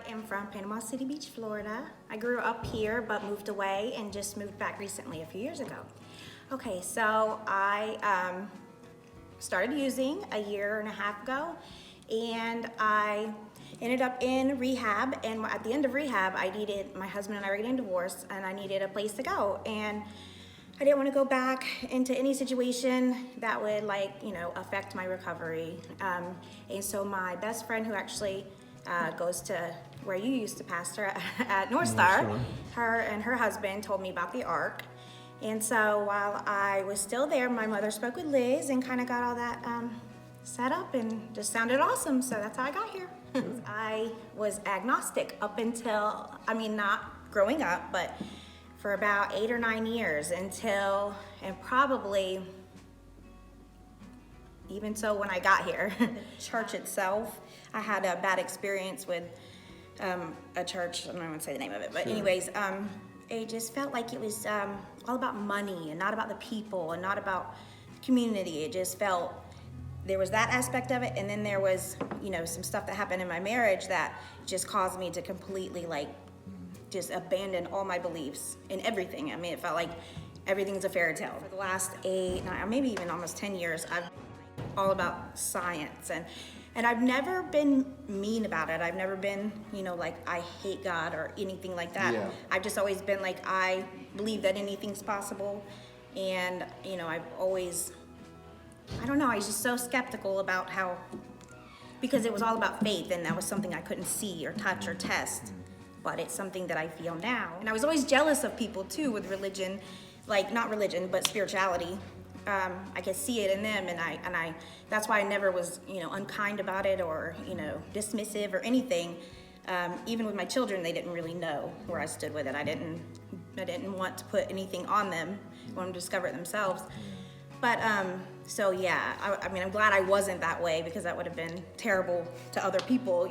am from Panama City Beach, Florida. I grew up here but moved away and just moved back recently a few years ago. Okay, so I started using a year and a half ago, and I ended up in rehab, and at the end of rehab my husband and I were getting divorced, and I needed a place to go, and I didn't want to go back into any situation that would affect my recovery. And so my best friend, who actually goes to where you used to pastor at North Star, her and her husband told me about the Ark. And so while I was still there, my mother spoke with Liz and kind of got all that set up, and just sounded awesome. So that's how I got here. I was agnostic up until, not growing up, but for about 8 or 9 years until, and probably even so when I got here. The church itself, I had a bad experience with a church. I'm not going to say the name of it, but anyways, it just felt like it was all about money and not about the people and not about community. It just felt there was that aspect of it, and then there was, some stuff that happened in my marriage that just caused me to completely just abandon all my beliefs in everything. It felt like everything's a fairy tale. For the last 8, 9, maybe even almost 10 years, I've all about science, and I've never been mean about it. I've never been, I hate God or anything like that. Yeah. I've just always been I believe that anything's possible, and I've always, I was just so skeptical about how, because it was all about faith, and that was something I couldn't see or touch or test, but it's something that I feel now. And I was always jealous of people too with religion, not religion, but spirituality. I could see it in them, and I that's why I never was, unkind about it or, dismissive or anything. Even with my children, they didn't really know where I stood with it. I didn't want to put anything on them. I wanted them to discover it themselves. But so yeah, I'm glad I wasn't that way, because that would have been terrible to other people,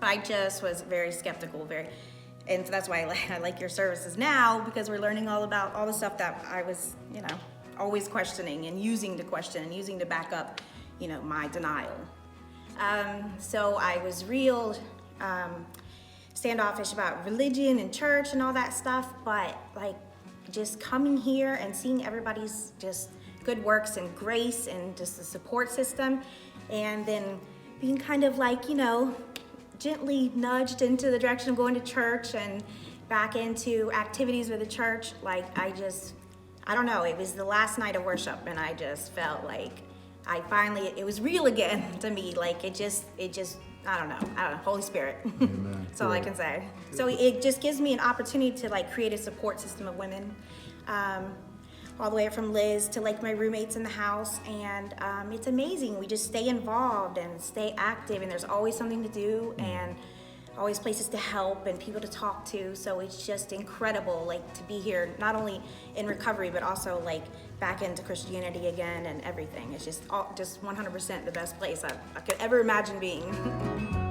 But I just was very skeptical, and so that's why I like your services now, because we're learning all about all the stuff that I was, always questioning and using to question and using to back up, my denial. So I was real standoffish about religion and church and all that stuff, but just coming here and seeing everybody's just good works and grace and just the support system, and then being kind of gently nudged into the direction of going to church and back into activities with the church. I don't know, it was the last night of worship, and I just felt it was real again to me. It just, I don't know, Holy Spirit. That's all I can say. So it just gives me an opportunity to create a support system of women, all the way from Liz to my roommates in the house, and it's amazing. We just stay involved and stay active, and there's always something to do, and always places to help and people to talk to. So it's just incredible to be here, not only in recovery, but also back into Christianity again and everything. It's just 100% the best place I could ever imagine being.